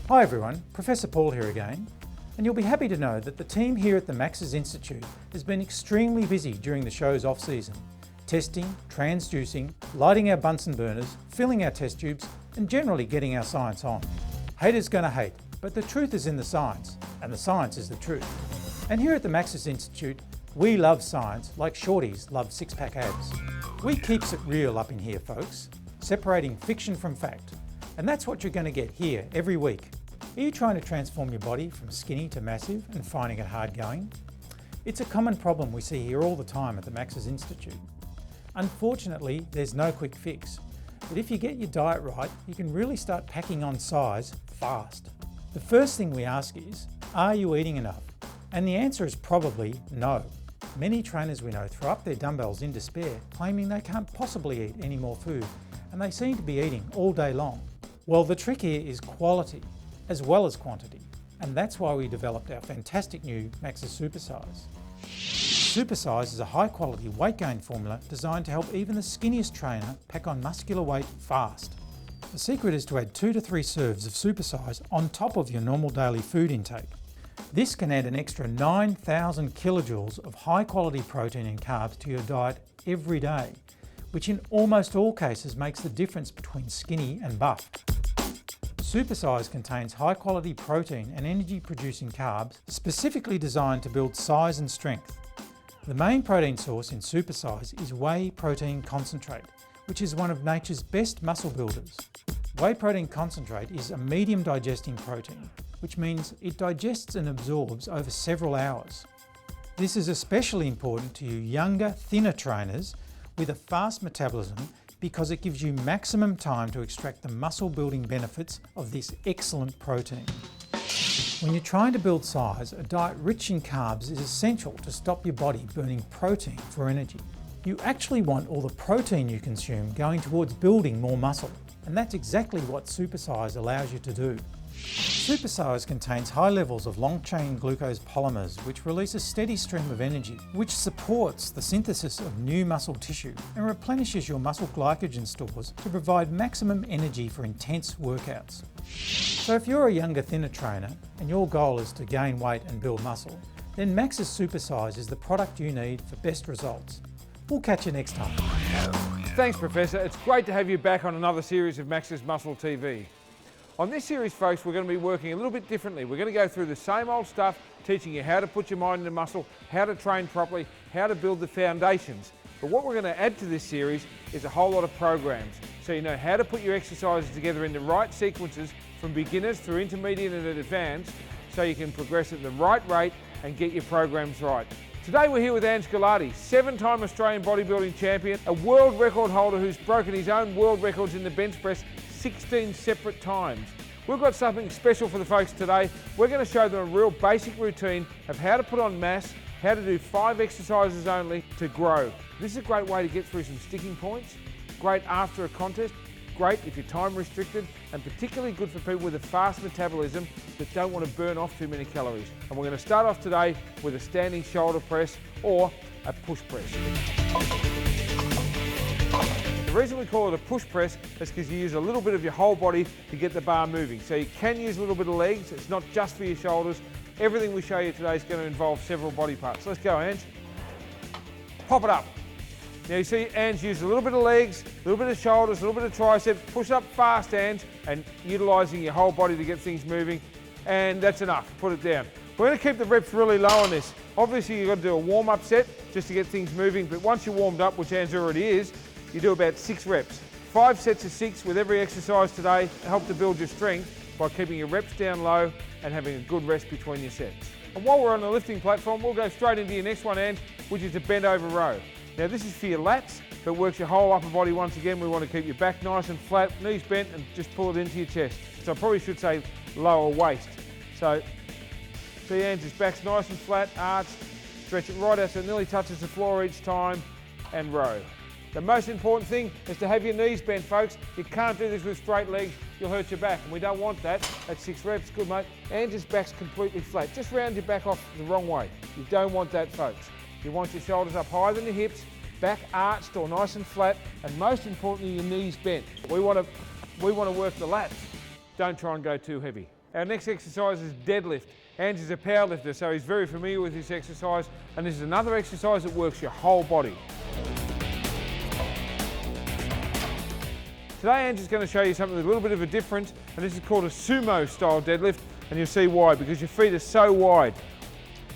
Hi everyone, Professor Paul here again, and you'll be happy to know that the team here at the Max's Institute has been extremely busy during the show's off-season, testing, transducing, lighting our Bunsen burners, filling our test tubes, and generally getting our science on. Haters gonna hate, but the truth is in the science, and the science is the truth. And here at the Max's Institute, we love science like shorties love six-pack abs. We keeps it real up in here, folks, separating fiction from fact. And that's what you're going to get here every week. Are you trying to transform your body from skinny to massive and finding it hard going? It's a common problem we see here all the time at the Max's Institute. Unfortunately, there's no quick fix. But if you get your diet right, you can really start packing on size fast. The first thing we ask is, are you eating enough? And the answer is probably no. Many trainers we know throw up their dumbbells in despair, claiming they can't possibly eat any more food, and they seem to be eating all day long. Well, the trick here is quality as well as quantity, and that's why we developed our fantastic new Max's Supersize. Supersize is a high-quality weight gain formula designed to help even the skinniest trainer pack on muscular weight fast. The secret is to add 2 to 3 serves of Supersize on top of your normal daily food intake. This can add an extra 9,000 kilojoules of high-quality protein and carbs to your diet every day, which in almost all cases makes the difference between skinny and buffed. Supersize contains high-quality protein and energy-producing carbs specifically designed to build size and strength. The main protein source in Supersize is whey protein concentrate, which is one of nature's best muscle builders. Whey protein concentrate is a medium digesting protein, which means it digests and absorbs over several hours. This is especially important to you younger, thinner trainers with a fast metabolism because it gives you maximum time to extract the muscle building benefits of this excellent protein. When you're trying to build size, a diet rich in carbs is essential to stop your body burning protein for energy. You actually want all the protein you consume going towards building more muscle, and that's exactly what Supersize allows you to do. Supersize contains high levels of long-chain glucose polymers which release a steady stream of energy, which supports the synthesis of new muscle tissue and replenishes your muscle glycogen stores to provide maximum energy for intense workouts. So if you're a younger, thinner trainer and your goal is to gain weight and build muscle, then Max's Supersize is the product you need for best results. We'll catch you next time. Thanks, Professor. It's great to have you back on another series of Max's Muscle TV. On this series, folks, we're going to be working a little bit differently. We're going to go through the same old stuff, teaching you how to put your mind into muscle, how to train properly, how to build the foundations. But what we're going to add to this series is a whole lot of programs, so you know how to put your exercises together in the right sequences from beginners through intermediate and advanced, so you can progress at the right rate and get your programs right. Today we're here with Ange Galati, 7-time Australian bodybuilding champion, a world record holder who's broken his own world records in the bench press 16 separate times. We've got something special for the folks today. We're going to show them a real basic routine of how to put on mass, how to do 5 exercises only to grow. This is a great way to get through some sticking points, great after a contest, great if you're time restricted, and particularly good for people with a fast metabolism that don't want to burn off too many calories. And we're going to start off today with a standing shoulder press or a push press. The reason we call it a push press is because you use a little bit of your whole body to get the bar moving. So you can use a little bit of legs, it's not just for your shoulders. Everything we show you today is going to involve several body parts. Let's go, Ange. Pop it up. Now you see Ange used a little bit of legs, a little bit of shoulders, a little bit of triceps. Push up fast, Ange, and utilising your whole body to get things moving. And that's enough, put it down. We're going to keep the reps really low on this. Obviously you've got to do a warm-up set just to get things moving, but once you're warmed up, which Ange already is, you do about 6 reps. 5 sets of 6 with every exercise today to help to build your strength by keeping your reps down low and having a good rest between your sets. And while we're on the lifting platform, we'll go straight into your next one, Ange, which is a bent over row. Now this is for your lats, but works your whole upper body once again. We want to keep your back nice and flat, knees bent, and just pull it into your chest. So I probably should say lower waist. So see Ange's back's nice and flat, arched, stretch it right out so it nearly touches the floor each time, and row. The most important thing is to have your knees bent, folks. You can't do this with straight legs, you'll hurt your back, and we don't want that. That's 6 reps, good mate. Ange's back's completely flat. Just round your back off the wrong way. You don't want that, folks. You want your shoulders up higher than your hips, back arched or nice and flat, and most importantly, your knees bent. We want to work the lats. Don't try and go too heavy. Our next exercise is deadlift. Ange is a powerlifter, so he's very familiar with this exercise, and this is another exercise that works your whole body. Today Ange is going to show you something with a little bit of a difference, and this is called a sumo style deadlift, and you'll see why, because your feet are so wide.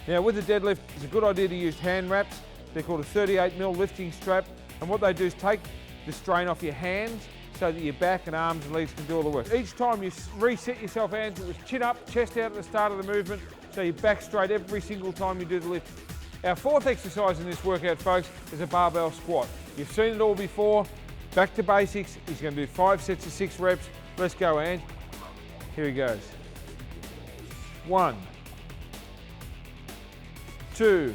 Now with the deadlift, it's a good idea to use hand wraps. They're called a 38mm lifting strap, and what they do is take the strain off your hands so that your back and arms and legs can do all the work. Each time you reset yourself, Ange, it was chin up, chest out at the start of the movement, so you're back straight every single time you do the lift. Our fourth exercise in this workout, folks, is a barbell squat. You've seen it all before. Back to basics. He's going to do 5 sets of 6 reps. Let's go, Ange. Here he goes. 1, 2,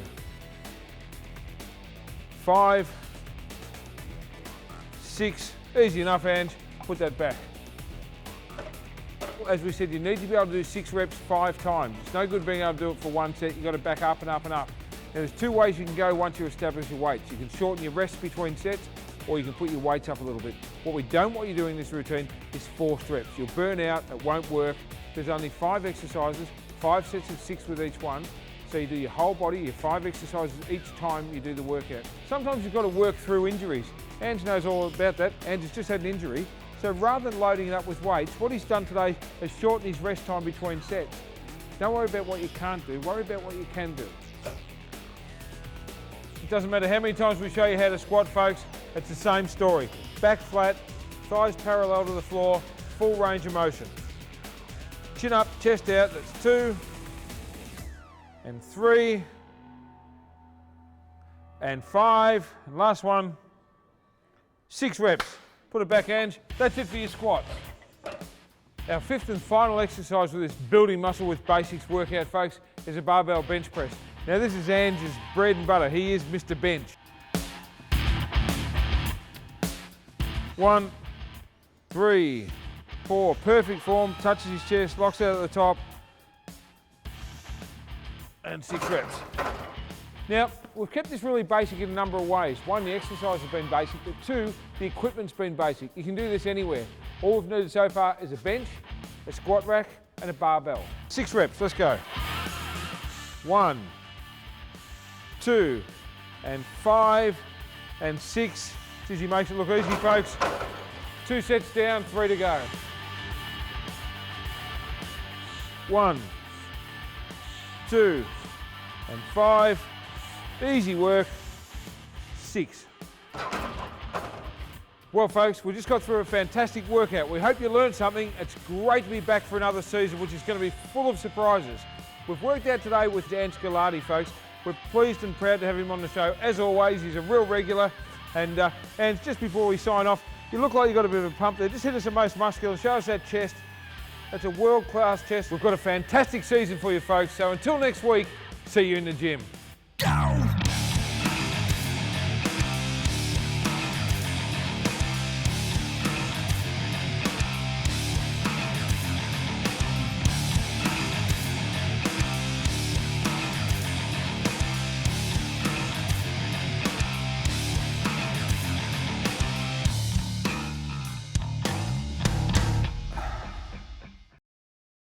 5, 6. Easy enough, Ange. Put that back. As we said, you need to be able to do 6 reps 5 times. It's no good being able to do it for 1 set. You've got to back up and up and up. Now, there's 2 ways you can go once you establish your weights. You can shorten your rest between sets, or you can put your weights up a little bit. What we don't want you doing in this routine is forced reps. You'll burn out, it won't work. There's only 5 exercises, 5 sets of 6 with each one. So you do your whole body, your 5 exercises each time you do the workout. Sometimes you've got to work through injuries. Ange knows all about that. Ange has just had an injury. So rather than loading it up with weights, what he's done today is shorten his rest time between sets. Don't worry about what you can't do, worry about what you can do. It doesn't matter how many times we show you how to squat, folks, it's the same story. Back flat, thighs parallel to the floor, full range of motion. Chin up, chest out, that's 2, and 3, and 5, and last one, 6 reps. Put it back, Ange. That's it for your squats. Our 5th and final exercise with this building muscle with basics workout, folks, is a barbell bench press. Now this is Ange's bread and butter. He is Mr. Bench. 1, 3, 4, perfect form, touches his chest, locks out at the top, and 6 reps. Now, we've kept this really basic in a number of ways. 1, the exercise has been basic, but 2, the equipment's been basic. You can do this anywhere. All we've needed so far is a bench, a squat rack, and a barbell. 6 reps, let's go. 1, 2, and 5, and 6. He makes it look easy, folks. 2 sets down, 3 to go. 1, 2, and 5. Easy work. 6. Well, folks, we just got through a fantastic workout. We hope you learned something. It's great to be back for another season, which is going to be full of surprises. We've worked out today with Ange Galati, folks. We're pleased and proud to have him on the show. As always, he's a real regular. And just before we sign off, you look like you've got a bit of a pump there. Just hit us the most muscular, show us that chest. That's a world-class chest. We've got a fantastic season for you, folks. So until next week, see you in the gym.